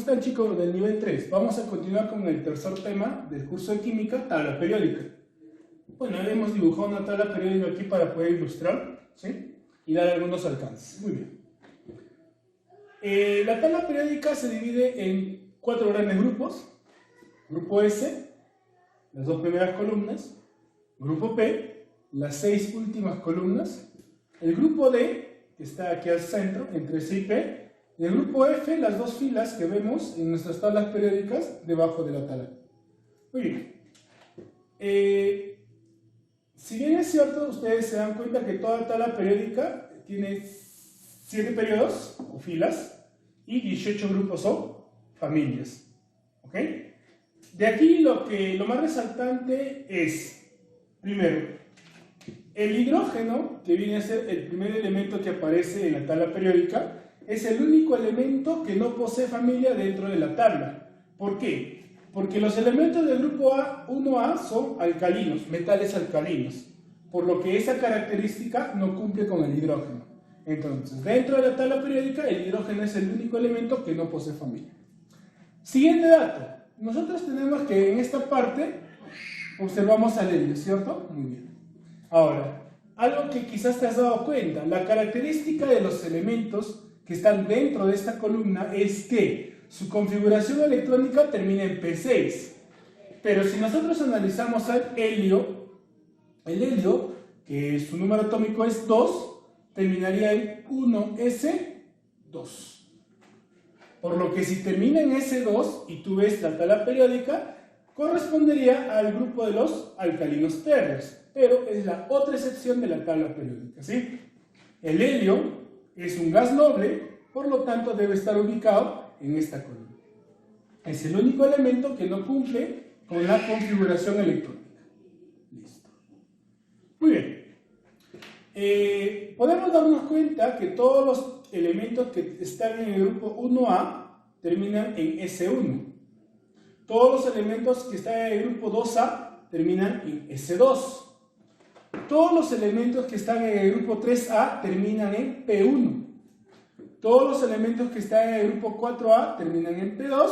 están, chicos del nivel 3? Vamos a continuar con el tercer tema del curso de química, tabla periódica. Bueno, hemos dibujado una tabla periódica aquí para poder ilustrar, ¿sí? Y dar algunos alcances. Muy bien. La tabla periódica se divide en 4 grandes grupos. Grupo S, las 2 primeras columnas. Grupo P, las 6 últimas columnas. El grupo D, que está aquí al centro, entre C y P. Y el grupo F, las 2 filas que vemos en nuestras tablas periódicas debajo de la tabla. Muy bien. Si bien es cierto, ustedes se dan cuenta que toda tabla periódica tiene 7 periodos o filas y 18 grupos o familias. ¿Ok? De aquí lo más resaltante es, primero, el hidrógeno, que viene a ser el primer elemento que aparece en la tabla periódica, es el único elemento que no posee familia dentro de la tabla. ¿Por qué? Porque los elementos del grupo 1A son alcalinos, metales alcalinos, por lo que esa característica no cumple con el hidrógeno. Entonces, dentro de la tabla periódica, el hidrógeno es el único elemento que no posee familia. Siguiente dato. Nosotros tenemos que en esta parte observamos al helio, ¿cierto? Muy bien. Ahora, algo que quizás te has dado cuenta, la característica de los elementos que están dentro de esta columna es que su configuración electrónica termina en P6. Pero si nosotros analizamos al helio, el helio, que su número atómico es 2, terminaría en 1s2. Por lo que si termina en S2 y tú ves la tabla periódica, correspondería al grupo de los alcalinos térreos, pero es la otra excepción de la tabla periódica, ¿sí? El helio es un gas noble, por lo tanto debe estar ubicado en esta columna. Es el único elemento que no cumple con la configuración electrónica. Listo. Muy bien. Podemos darnos cuenta que todos los elementos que están en el grupo 1A terminan en S1. Todos los elementos que están en el grupo 2A terminan en S2. Todos los elementos que están en el grupo 3A terminan en P1. Todos los elementos que están en el grupo 4A terminan en P2.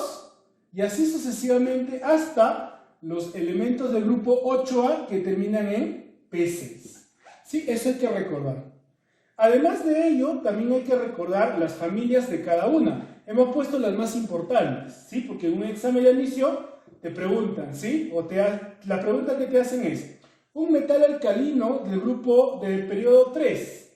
Y así sucesivamente hasta los elementos del grupo 8A que terminan en P6. Sí, eso hay que recordar. Además de ello, también hay que recordar las familias de cada una. Hemos puesto las más importantes, ¿sí? Porque en un examen de admisión te preguntan, ¿sí? La pregunta que te hacen es, un metal alcalino del grupo del periodo 3,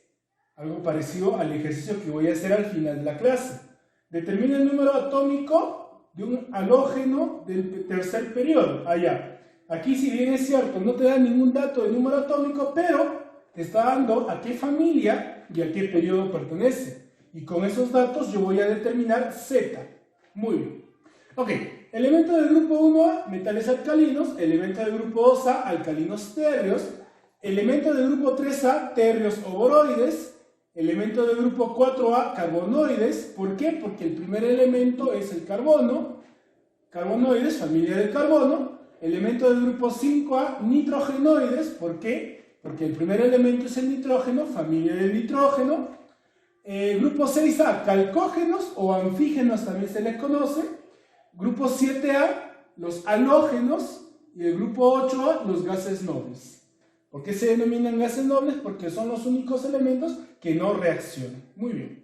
algo parecido al ejercicio que voy a hacer al final de la clase. Determina el número atómico de un halógeno del tercer periodo. Allá. Aquí, si bien es cierto, no te da ningún dato de número atómico, pero te está dando a qué familia y a qué periodo pertenece. Y con esos datos yo voy a determinar Z. Muy bien. Ok, elemento del grupo 1A, metales alcalinos. Elemento del grupo 2A, alcalinos térreos. Elemento del grupo 3A, térreos o boroides. Elemento del grupo 4A, carbonoides. ¿Por qué? Porque el primer elemento es el carbono. Carbonoides, familia del carbono. Elemento del grupo 5A, nitrogenoides. ¿Por qué? Porque el primer elemento es el nitrógeno, familia del nitrógeno. Grupo 6A, calcógenos o anfígenos también se les conoce. Grupo 7A, los halógenos. Y el grupo 8A, los gases nobles. ¿Por qué se denominan gases nobles? Porque son los únicos elementos que no reaccionan. Muy bien.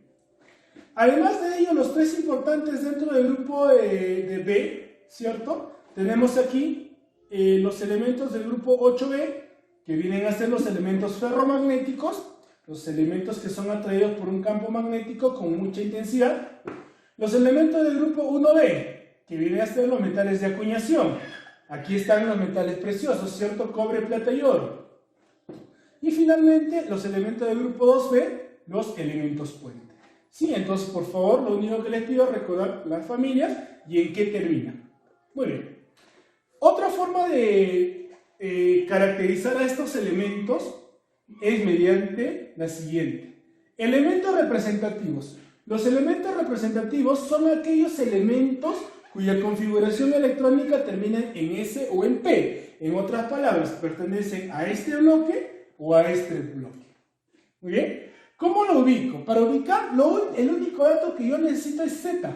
Además de ello, los 3 importantes dentro del grupo de B, ¿cierto? Tenemos aquí los elementos del grupo 8B, que vienen a ser los elementos ferromagnéticos, los elementos que son atraídos por un campo magnético con mucha intensidad. Los elementos del grupo 1B, que vienen a ser los metales de acuñación. Aquí están los metales preciosos, ¿cierto? Cobre, plata y oro. Y finalmente, los elementos del grupo 2B, los elementos puente. Sí, entonces, por favor, lo único que les pido es recordar las familias y en qué terminan. Muy bien. Otra forma de caracterizar a estos elementos es mediante la siguiente. Elementos representativos. Los elementos representativos son aquellos elementos cuya configuración electrónica termina en S o en P. En otras palabras, pertenecen a este bloque o a este bloque. Muy bien. ¿Cómo lo ubico? Para ubicar, el único dato que yo necesito es Z.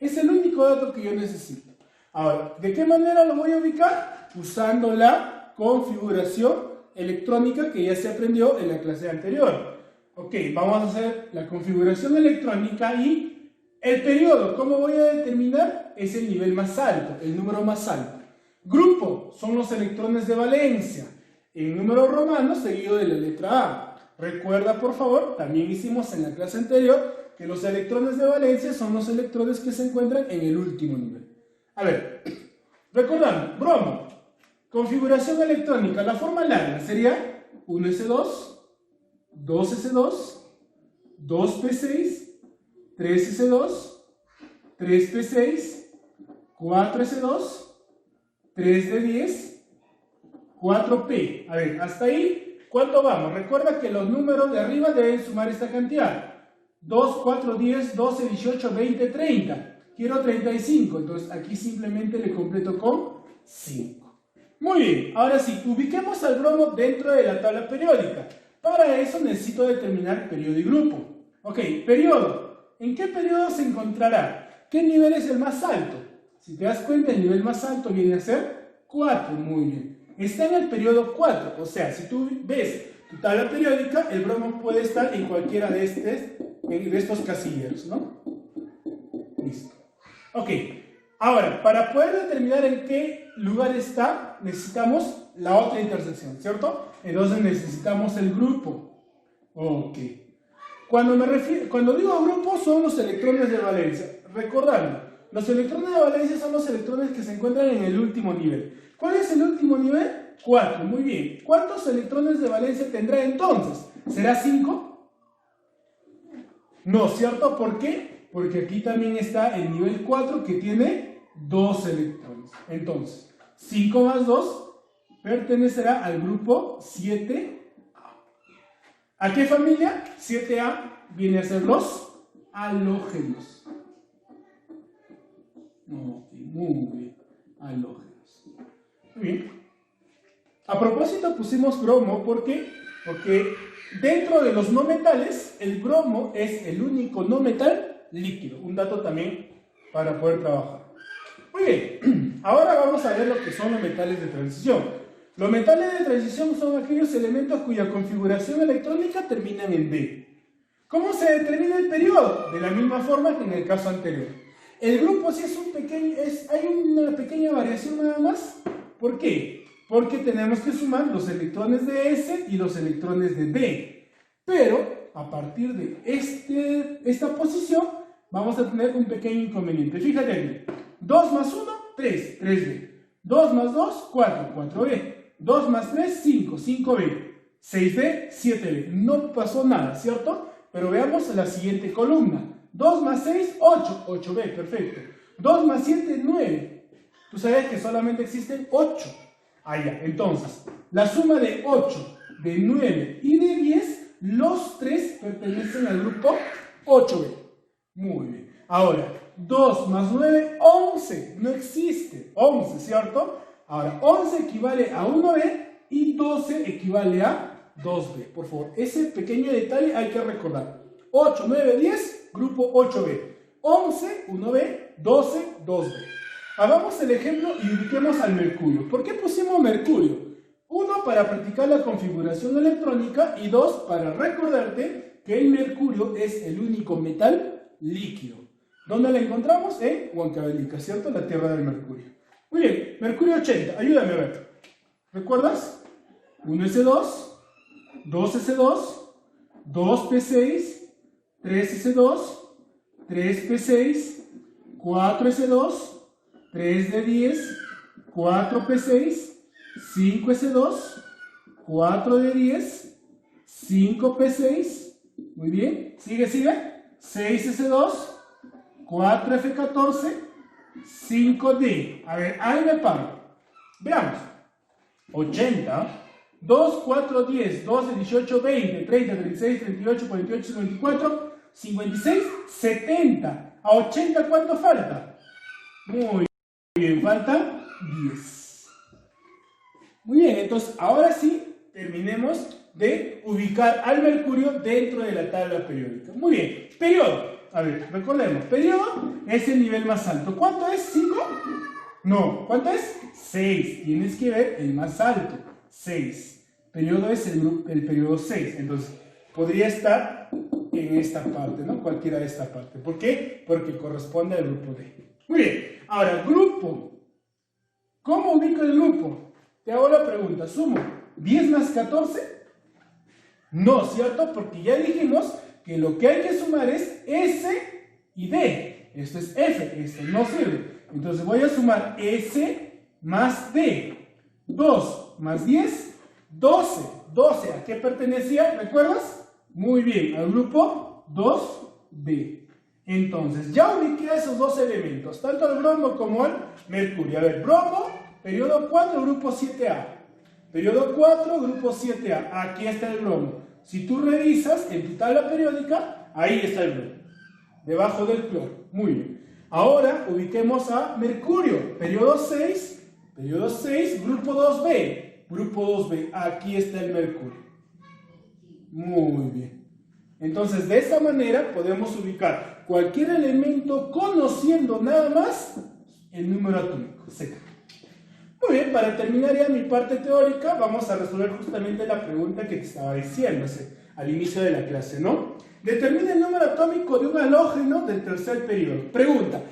Es el único dato que yo necesito. Ahora, ¿de qué manera lo voy a ubicar? Usando la configuración electrónica que ya se aprendió en la clase anterior. Ok, vamos a hacer la configuración electrónica y el periodo. ¿Cómo voy a determinar? Es el nivel más alto, el número más alto. Grupo son los electrones de valencia, en número romano seguido de la letra A. Recuerda, por favor, también hicimos en la clase anterior que los electrones de valencia son los electrones que se encuentran en el último nivel. A ver, recordando, bromo, configuración electrónica, la forma larga sería 1s2, 2s2, 2p6, 3s2, 3p6, 4s2, 3d10, 4p. A ver, hasta ahí, ¿cuánto vamos? Recuerda que los números de arriba deben sumar esta cantidad. 2, 4, 10, 12, 18, 20, 30. Quiero 35, entonces aquí simplemente le completo con 5. Muy bien, ahora sí, ubiquemos al bromo dentro de la tabla periódica. Para eso necesito determinar periodo y grupo. Ok, periodo. ¿En qué periodo se encontrará? ¿Qué nivel es el más alto? Si te das cuenta, el nivel más alto viene a ser 4. Muy bien. Está en el periodo 4. O sea, si tú ves tu tabla periódica, el bromo puede estar en cualquiera de estos casilleros, ¿no? Listo. Ok. Ahora, para poder determinar en qué lugar está, necesitamos la otra intersección, ¿cierto? Entonces necesitamos el grupo. Ok. Cuando digo grupo, son los electrones de valencia. Recordando, los electrones de valencia son los electrones que se encuentran en el último nivel. ¿Cuál es el último nivel? 4. Muy bien. ¿Cuántos electrones de valencia tendrá entonces? ¿Será 5? No, ¿cierto? ¿Por qué? Porque aquí también está el nivel 4 que tiene 2 electrones. Entonces, 5 más 2 pertenecerá al grupo 7A. ¿A qué familia? 7A viene a ser los halógenos. Muy bien. Halógenos. Muy bien. A propósito pusimos bromo, ¿por qué? Porque dentro de los no metales, el bromo es el único no metal líquido. Un dato también para poder trabajar. Muy bien, ahora vamos a ver lo que son los metales de transición. Los metales de transición son aquellos elementos cuya configuración electrónica termina en D. ¿Cómo se determina el periodo? De la misma forma que en el caso anterior. El grupo sí hay una pequeña variación nada más. ¿Por qué? Porque tenemos que sumar los electrones de S y los electrones de D. Pero a partir de esta posición vamos a tener un pequeño inconveniente. Fíjate aquí. 2 más 1, 3, 3B. 2 más 2, 4, 4B. 2 más 3, 5, 5B. 6B, 7B. No pasó nada, ¿cierto? Pero veamos la siguiente columna. 2 más 6, 8, 8B, perfecto. 2 más 7, 9. Tú sabes que solamente existen 8. Ya. Entonces, la suma de 8, de 9 y de 10, los tres pertenecen al grupo 8B. Muy bien. Ahora, 2 más 9, 11. No existe. 11, ¿cierto? Ahora, 11 equivale a 1B y 12 equivale a 2B. Por favor, ese pequeño detalle hay que recordar. 8, 9, 10, grupo 8B. 11, 1B, 12, 2B. Hagamos el ejemplo y ubiquemos al mercurio. ¿Por qué pusimos mercurio? 1, para practicar la configuración electrónica y 2, para recordarte que el mercurio es el único metal líquido. ¿Dónde lo encontramos? En Huancavelica, ¿cierto? La tierra del mercurio. Muy bien, mercurio 80, ayúdame a ver. ¿Recuerdas? 1s2, 2s2, 2p6, 3s2, 3p6, 4s2, 3d10, 4p6, 5s2, 4d10, 5p6, muy bien, sigue, 6s2, 4f14, 5d. A ver, ahí me paro. Veamos. 80, 2, 4, 10, 12, 18, 20, 30, 36, 38, 48, 54, 56, 70. ¿A 80 cuánto falta? Muy bien, faltan 10. Muy bien, entonces ahora sí terminemos de ubicar al mercurio dentro de la tabla periódica. Muy bien, periodo. A ver, recordemos. Periodo es el nivel más alto. ¿Cuánto es? ¿5? No. ¿Cuánto es? 6. Tienes que ver el más alto. 6. Periodo es el periodo 6. Entonces, podría estar en esta parte, ¿no? Cualquiera de esta parte. ¿Por qué? Porque corresponde al grupo D. Muy bien. Ahora, grupo. ¿Cómo ubico el grupo? Te hago la pregunta. ¿Sumo 10 más 14? No, ¿cierto? Porque ya dijimos que lo que hay que sumar es S y D. Esto es F, esto no sirve. Entonces voy a sumar S más D. 2 más 10, 12. 12, ¿a qué pertenecía? ¿Recuerdas? Muy bien, al grupo 2D. Entonces, ya ubiqué a esos dos elementos, tanto el bromo como el mercurio. A ver, bromo, periodo 4, grupo 7A. Periodo 4, grupo 7A. Aquí está el bromo. Si tú revisas en tu tabla periódica, ahí está el bromo. Debajo del cloro. Muy bien. Ahora ubiquemos a mercurio. Periodo 6, grupo 2B. Grupo 2B. Aquí está el mercurio. Muy bien. Entonces, de esta manera podemos ubicar cualquier elemento conociendo nada más el número atómico. Z. Muy bien, para terminar ya mi parte teórica, vamos a resolver justamente la pregunta que te estaba diciendo al inicio de la clase, ¿no? Determina el número atómico de un halógeno del tercer periodo. Pregunta.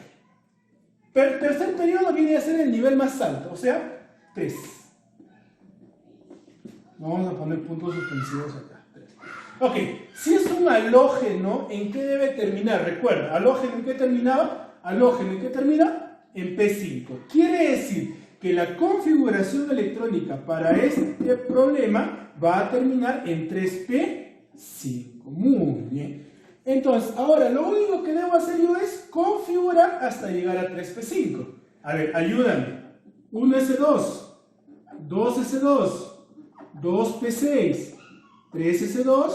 Tercer periodo viene a ser el nivel más alto, o sea, 3. Vamos a poner puntos suspensivos acá. 3. Ok, si es un halógeno, ¿en qué debe terminar? Recuerda, halógeno ¿en qué terminaba? Halógeno ¿en qué termina? En P5. Quiere decir que la configuración electrónica para este problema va a terminar en 3P5. Muy bien. Entonces, ahora lo único que debo hacer yo es configurar hasta llegar a 3P5. A ver, ayúdame. 1S2, 2S2, 2P6, 3S2,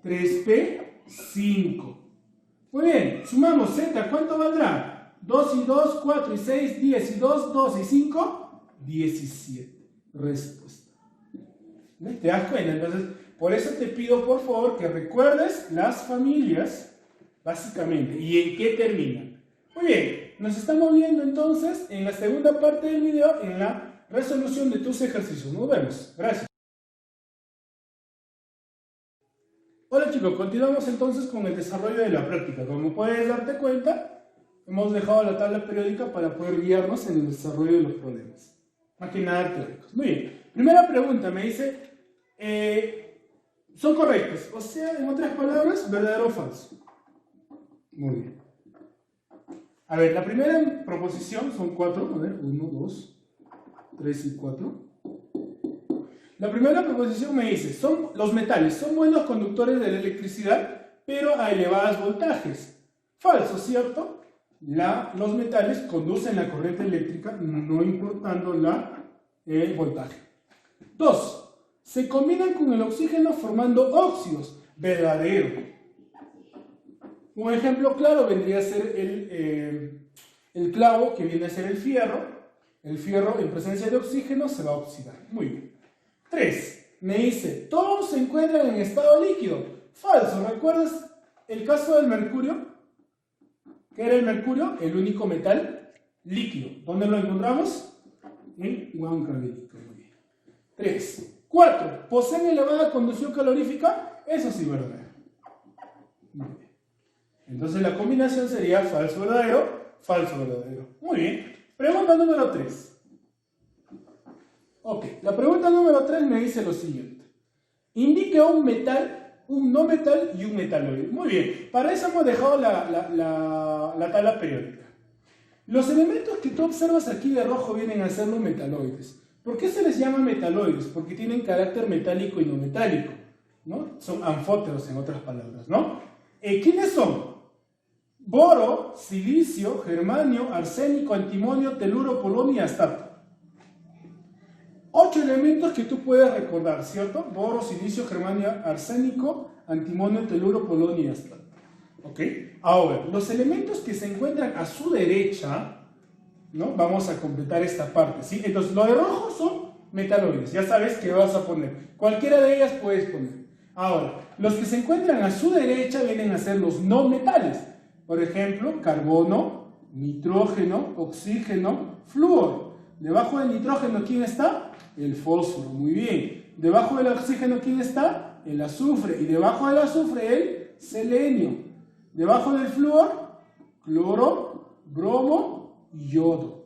3P5. Muy bien, sumamos Z, ¿cuánto valdrá? 2 y 2, 4 y 6, 10 y 2, 12 y 5, 17. Respuesta. ¿Te das cuenta? Entonces, por eso te pido por favor que recuerdes las familias, básicamente, y en qué terminan. Muy bien, nos estamos viendo entonces en la segunda parte del video, en la resolución de tus ejercicios. Nos vemos. Gracias. Hola chicos, continuamos entonces con el desarrollo de la práctica. Como puedes darte cuenta, hemos dejado la tabla periódica para poder guiarnos en el desarrollo de los problemas. Más que nada teóricos. Muy bien. Primera pregunta, me dice, son correctos. O sea, en otras palabras, verdadero o falso. Muy bien. A ver, la primera proposición son 4. A ver, 1, 2, 3 y 4. La primera proposición me dice, los metales son buenos conductores de la electricidad, pero a elevados voltajes. Falso, ¿cierto? Los metales conducen la corriente eléctrica, no importando el voltaje. 2. Se combinan con el oxígeno formando óxidos. Verdadero. Un ejemplo claro vendría a ser el clavo, que viene a ser el fierro. El fierro en presencia de oxígeno se va a oxidar. Muy bien. 3. Me dice, todos se encuentran en estado líquido. Falso. ¿Recuerdas el caso del mercurio? ¿Qué era el mercurio? El único metal líquido. ¿Dónde lo encontramos? En Huancavelica. 3. 4. ¿Poseen elevada conducción calorífica? Eso sí, verdadero. Muy bien. Entonces la combinación sería falso, verdadero, falso, verdadero. Muy bien. Pregunta número 3. Ok, la pregunta número 3 me dice lo siguiente. Indique un metal, un no metal y un metaloide. Muy bien, para eso hemos dejado la tabla periódica. Los elementos que tú observas aquí de rojo vienen a ser los metaloides. ¿Por qué se les llama metaloides? Porque tienen carácter metálico y no metálico, ¿no? Son anfóteros en otras palabras, ¿no? ¿Quiénes son? Boro, silicio, germanio, arsénico, antimonio, teluro, polonio y astato. 8 elementos que tú puedes recordar, ¿cierto? Boro, silicio, germanio, arsénico, antimonio, teluro, polonio y astato. ¿Ok? Ahora, los elementos que se encuentran a su derecha, ¿no? Vamos a completar esta parte, ¿sí? Entonces, lo de rojo son metaloides. Ya sabes qué vas a poner. Cualquiera de ellas puedes poner. Ahora, los que se encuentran a su derecha vienen a ser los no metales. Por ejemplo, carbono, nitrógeno, oxígeno, flúor. Debajo del nitrógeno, ¿quién está? El fósforo, muy bien. Debajo del oxígeno, ¿quién está? El azufre. Y debajo del azufre, el selenio. Debajo del flúor, cloro, bromo y yodo.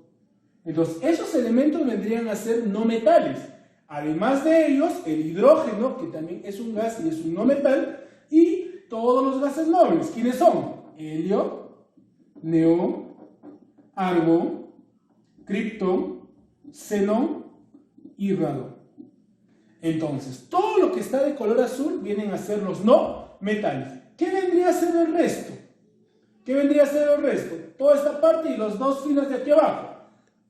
Entonces, esos elementos vendrían a ser no metales. Además de ellos, el hidrógeno, que también es un gas y es un no metal, y todos los gases nobles. ¿Quiénes son? Helio, neón, argón, criptón, xenón y radón. Entonces, todo lo que está de color azul vienen a ser los no metales. ¿Qué vendría a ser el resto? ¿Qué vendría a ser el resto? Toda esta parte y los dos filas de aquí abajo.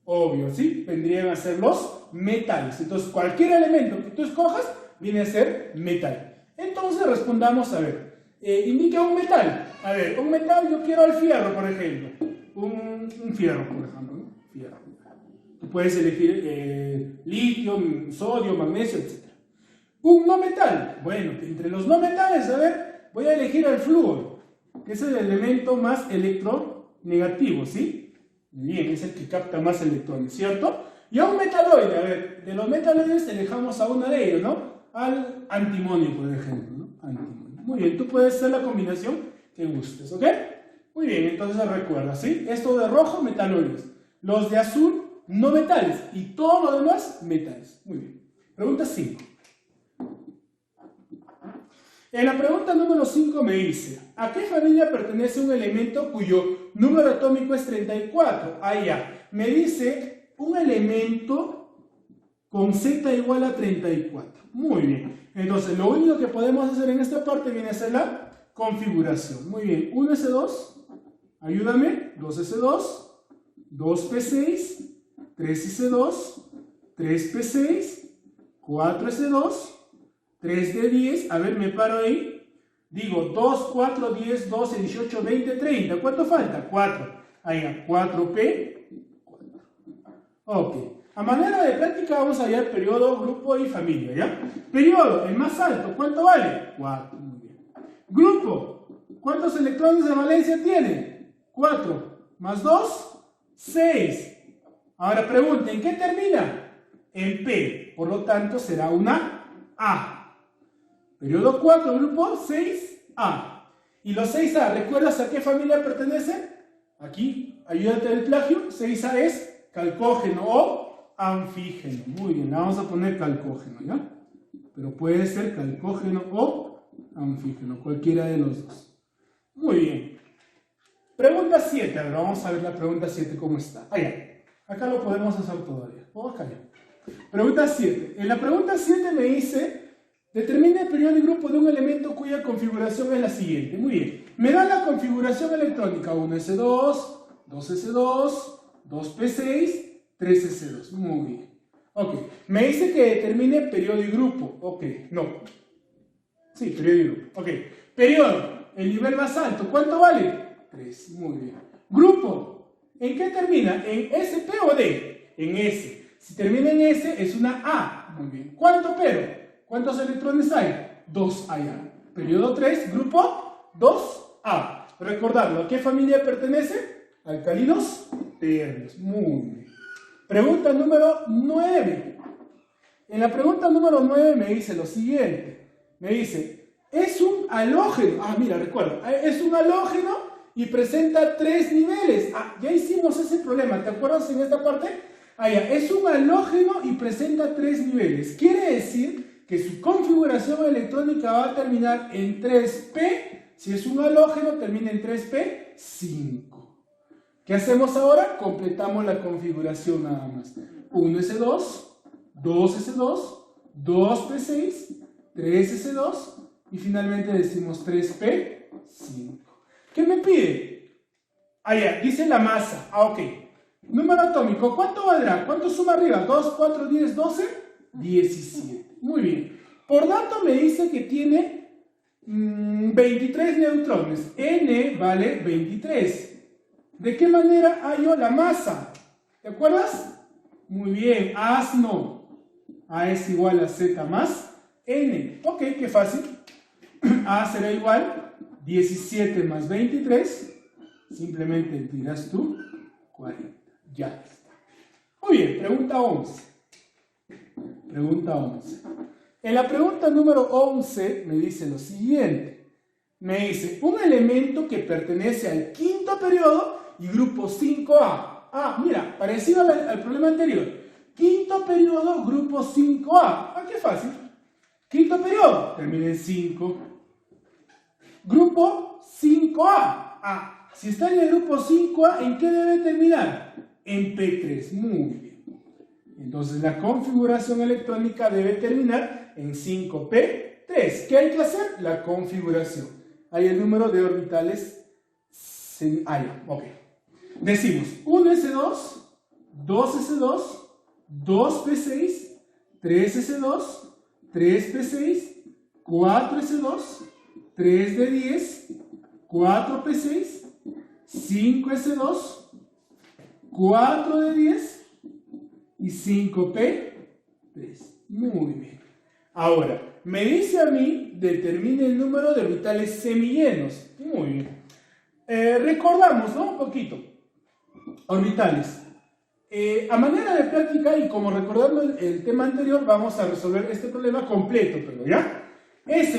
Obvio, ¿sí? Vendrían a ser los metales. Entonces, cualquier elemento que tú escojas viene a ser metal. Entonces, respondamos, a ver, indica un metal. A ver, un metal, yo quiero el fierro, por ejemplo. Un fierro, por ejemplo, ¿no? Fierro. Tú puedes elegir litio, sodio, magnesio, etc. Un no metal. Bueno, entre los no metales, a ver, voy a elegir el flúor, que es el elemento más electronegativo, ¿sí? Bien, es el que capta más electrones, ¿cierto? Y a un metaloide, a ver, de los metaloides elijamos a uno de ellos, ¿no? Al antimonio, por ejemplo, ¿no? Antimonio. Muy bien, tú puedes hacer la combinación que gustes, ¿ok? Muy bien, entonces recuerda, ¿sí? Esto de rojo, metaloides. Los de azul, no metales. Y todo lo demás, metales. Muy bien. Pregunta 5. En la pregunta número 5 me dice, ¿a qué familia pertenece un elemento cuyo número atómico es 34? Ah, ya. Me dice un elemento con Z igual a 34. Muy bien. Entonces, lo único que podemos hacer en esta parte viene a ser la configuración. Muy bien. 1s2, ayúdame. 2s2, 2p6, 3s2, 3p6, 4s2, 3 de 10, a ver, me paro ahí, digo 2, 4, 10, 12, 18, 20, 30, ¿cuánto falta? 4, ahí, 4P, 4. Ok, a manera de práctica vamos a hallar periodo, grupo y familia, ¿ya? Periodo, el más alto, ¿cuánto vale? 4, muy bien. Grupo, ¿cuántos electrones de valencia tiene? 4, más 2, 6. Ahora pregunta, ¿en qué termina? En P, por lo tanto será una A. Periodo 4, grupo 6A. Y los 6A, ¿recuerdas a qué familia pertenecen? Aquí, ayúdate del plagio. 6A es calcógeno o anfígeno. Muy bien, le vamos a poner calcógeno, ¿ya? Pero puede ser calcógeno o anfígeno, cualquiera de los dos. Muy bien. Pregunta 7. A ver, vamos a ver la pregunta 7 cómo está. Allá. Acá lo podemos hacer todavía. O acá ya. Pregunta 7. En la pregunta 7 me dice... Determina el periodo y grupo de un elemento cuya configuración es la siguiente. Muy bien. Me da la configuración electrónica 1s2, 2s2, 2p6, 3s2. Muy bien. Ok. Me dice que determine periodo y grupo. Ok. No. Sí, periodo y grupo. Ok. Periodo. El nivel más alto. ¿Cuánto vale? 3. Muy bien. Grupo. ¿En qué termina? ¿En SP o D? En S. Si termina en S es una A. Muy bien. ¿Cuánto pero? ¿Cuántos electrones hay? 2 allá. Periodo 3, grupo 2A. Recordarlo, ¿a qué familia pertenece? Alcalinos ternos. Muy bien. Pregunta número 9. En la pregunta número 9 me dice lo siguiente. Me dice, es un halógeno. Ah, mira, recuerda. Es un halógeno y presenta 3 niveles. Ah, ya hicimos ese problema. ¿Te acuerdas en esta parte? Ah, ya. Es un halógeno y presenta 3 niveles. Quiere decir que su configuración electrónica va a terminar en 3p, si es un halógeno termina en 3p5. ¿Qué hacemos ahora? Completamos la configuración nada más. 1s2, 2s2, 2p6, 3s2 y finalmente decimos 3p5. ¿Qué me pide? Ah, ya, dice la masa. Ah, ok. Número atómico, ¿cuánto valdrá? ¿Cuánto suma arriba? 2, 4, 10, 12, 17. Muy bien. Por dato me dice que tiene 23 neutrones. N vale 23. ¿De qué manera hallo la masa? ¿Te acuerdas? Muy bien. Asno. A es igual a Z más N. Ok, qué fácil. A será igual 17 más 23 simplemente dirás tú 40. Ya está. Muy bien, pregunta 11. Pregunta 11. En la pregunta número 11 me dice lo siguiente. Me dice, un elemento que pertenece al quinto periodo y grupo 5A. Ah, mira, parecido al problema anterior. Quinto periodo, grupo 5A. Ah, qué fácil. Quinto periodo, termina en 5. Grupo 5A. Ah, si está en el grupo 5A, ¿en qué debe terminar? En P3. Muy bien. Entonces la configuración electrónica debe terminar en 5P3. ¿Qué hay que hacer? La configuración. Hay el número de orbitales. Ok. Decimos 1s2, 2s2, 2p6, 3s2, 3p6, 4s2, 3d10, 4p6, 5s2, 4d10 y 5p3. Muy bien. Ahora, me dice a mí, determine el número de orbitales semillenos. Muy bien. Recordamos, ¿no? Un poquito. Orbitales. A manera de práctica y como recordando el tema anterior, vamos a resolver este problema completo, pero ¿ya?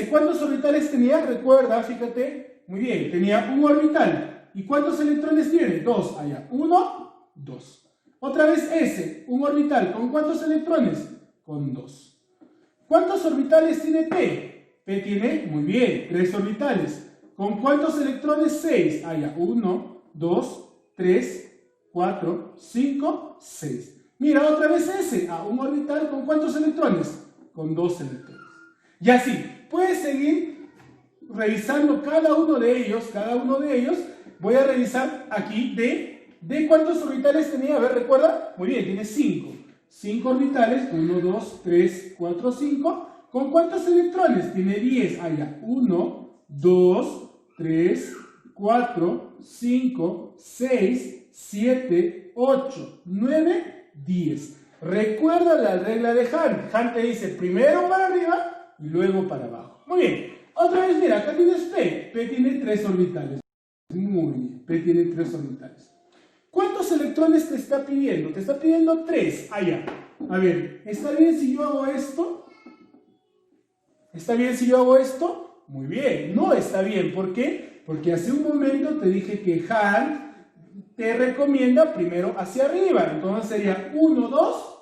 ¿Cuántos orbitales tenía? Recuerda, fíjate. Muy bien, tenía un orbital. ¿Y cuántos electrones tiene? 2. Allá. 1, 2. Otra vez un orbital. ¿Con cuántos electrones? Con 2. ¿Cuántos orbitales tiene P? P tiene, muy bien, 3 orbitales. ¿Con cuántos electrones? 6. Allá. 1, 2, 3, 4, 5, 6. Mira, otra vez un orbital. ¿Con cuántos electrones? Con 2 electrones. Y así, puedes seguir revisando cada uno de ellos. Voy a revisar aquí de cuántos orbitales tenía. A ver, ¿recuerda? Muy bien, tiene 5. 5 orbitales, 1, 2, 3, 4, 5. ¿Con cuántos electrones? Tiene 10. Allá, 1, 2, 3, 4, 5, 6, 7, 8, 9, 10. Recuerda la regla de Hunt. Hunt te dice primero para arriba y luego para abajo. Muy bien. Otra vez, mira, acá tienes P. P tiene 3 orbitales. Muy bien. P tiene 3 orbitales. ¿Cuántos electrones te está pidiendo? Te está pidiendo 3. Allá. A ver, ¿está bien si yo hago esto? ¿Está bien si yo hago esto? Muy bien. No está bien. ¿Por qué? Porque hace un momento te dije que Hunt te recomienda primero hacia arriba. Entonces sería 1, 2,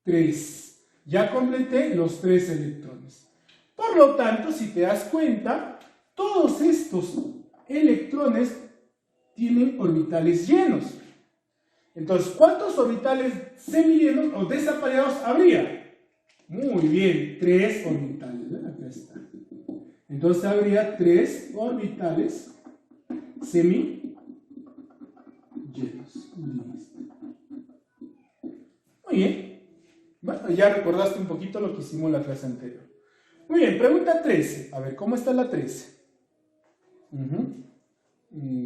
3. Ya completé los 3 electrones. Por lo tanto, si te das cuenta, todos estos electrones tienen orbitales llenos. Entonces, ¿cuántos orbitales semillenos o desapareados habría? Muy bien, 3 orbitales. Acá está. Entonces habría 3 orbitales semillenos. Listo. Muy bien. Bueno, ya recordaste un poquito lo que hicimos en la clase anterior. Muy bien, pregunta 13. A ver, ¿cómo está la 13?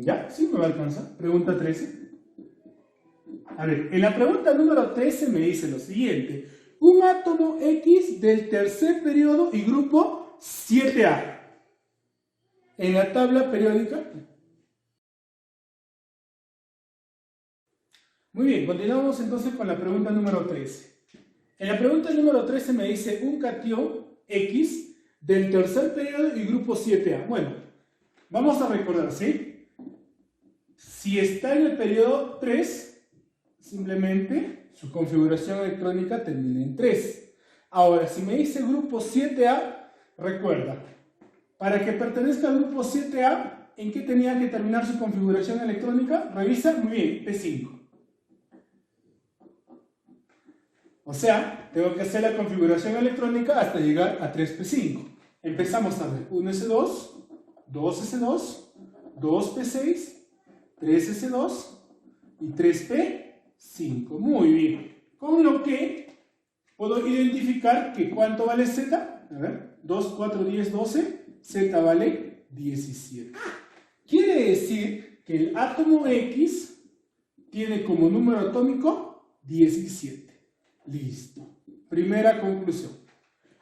¿Ya? ¿Sí me va a alcanzar? Pregunta 13. A ver, en la pregunta número 13 me dice lo siguiente. Un átomo X del tercer periodo y grupo 7A. En la tabla periódica. Muy bien, continuamos entonces con la pregunta número 13. En la pregunta número 13 me dice un catión X del tercer periodo y grupo 7A. Bueno, vamos a recordar, ¿sí? Si está en el periodo 3, simplemente su configuración electrónica termina en 3. Ahora, si me dice grupo 7A, recuerda, para que pertenezca al grupo 7A, ¿en qué tenía que terminar su configuración electrónica? Revisa, muy bien, P5. O sea, tengo que hacer la configuración electrónica hasta llegar a 3P5. Empezamos a ver 1S2, 2S2, 2P6, 3S2 y 3P5. Muy bien. Con lo que puedo identificar que ¿cuánto vale Z? A ver, 2, 4, 10, 12. Z vale 17. Quiere decir que el átomo X tiene como número atómico 17. Listo. Primera conclusión.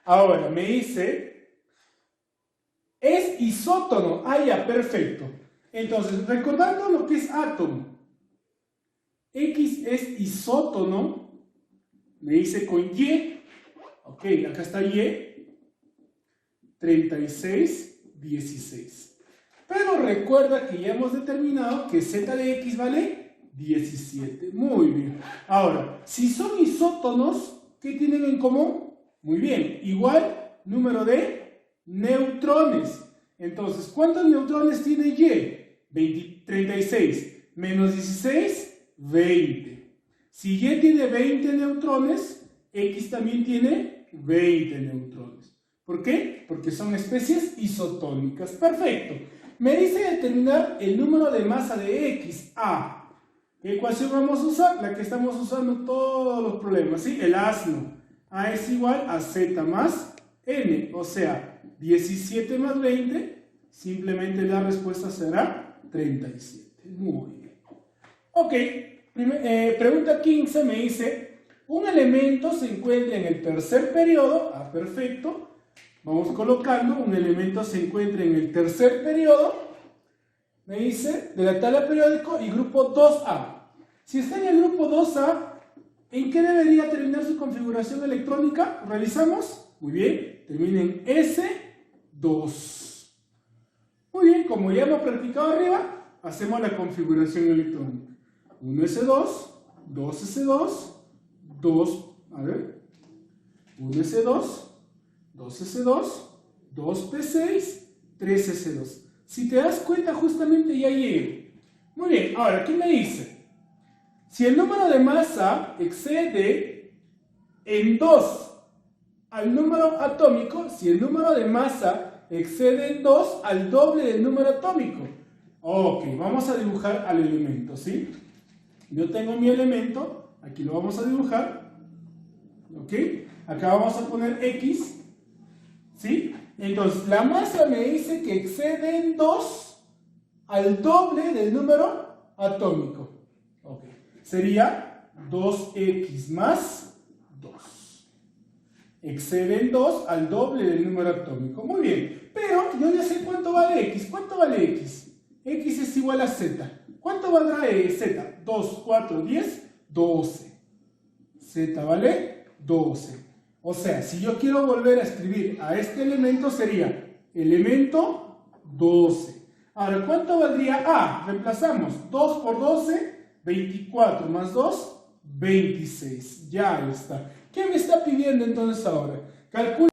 Ahora me dice, ¿es isótono? Ah, ya, perfecto. Entonces, recordando lo que es átomo, X es isótono, me dice con Y, ok, acá está Y, 36, 16. Pero recuerda que ya hemos determinado que Z de X vale 17. Muy bien. Ahora, si son isótonos, ¿qué tienen en común? Muy bien, igual número de neutrones. Entonces, ¿cuántos neutrones tiene Y? 36 menos 16, 20. Si Y tiene 20 neutrones, X también tiene 20 neutrones. ¿Por qué? Porque son especies isotónicas. Perfecto. Me dice determinar el número de masa de X. ¿Qué ecuación vamos a usar? La que estamos usando en todos los problemas, ¿sí? El asno. A es igual a Z más N. O sea, 17 más 20, simplemente la respuesta será 37. Muy bien. Ok. Pregunta 15 me dice, un elemento se encuentra en el tercer periodo. Perfecto. Vamos colocando, un elemento se encuentra en el tercer periodo, me dice, de la tabla periódica y grupo 2A. Si está en el grupo 2A, ¿en qué debería terminar su configuración electrónica? ¿Revisamos? Muy bien, termina en S2. Muy bien, como ya hemos practicado arriba, hacemos la configuración electrónica. 1S2, 2S2, 1S2, 2S2, 2P6, 3S2. Si te das cuenta, justamente ya llegué. Muy bien, ahora, ¿qué me dice? Si el número de masa excede en 2 al número atómico, si el número de masa excede en 2 al doble del número atómico. Ok, vamos a dibujar al elemento, ¿sí? Yo tengo mi elemento, aquí lo vamos a dibujar. Ok, acá vamos a poner X. ¿Sí? Entonces, la masa me dice que excede en 2 al doble del número atómico. Okay. Sería 2x más 2. Excede en 2 al doble del número atómico. Muy bien. Pero yo ya sé cuánto vale x. ¿Cuánto vale x? X es igual a z. ¿Cuánto valdrá z? 2, 4, 10, 12. Z vale 12. O sea, si yo quiero volver a escribir a este elemento, sería elemento 12. Ahora, ¿cuánto valdría A? Reemplazamos 2 por 12, 24 más 2, 26. Ya está. ¿Qué me está pidiendo entonces ahora? Calcula.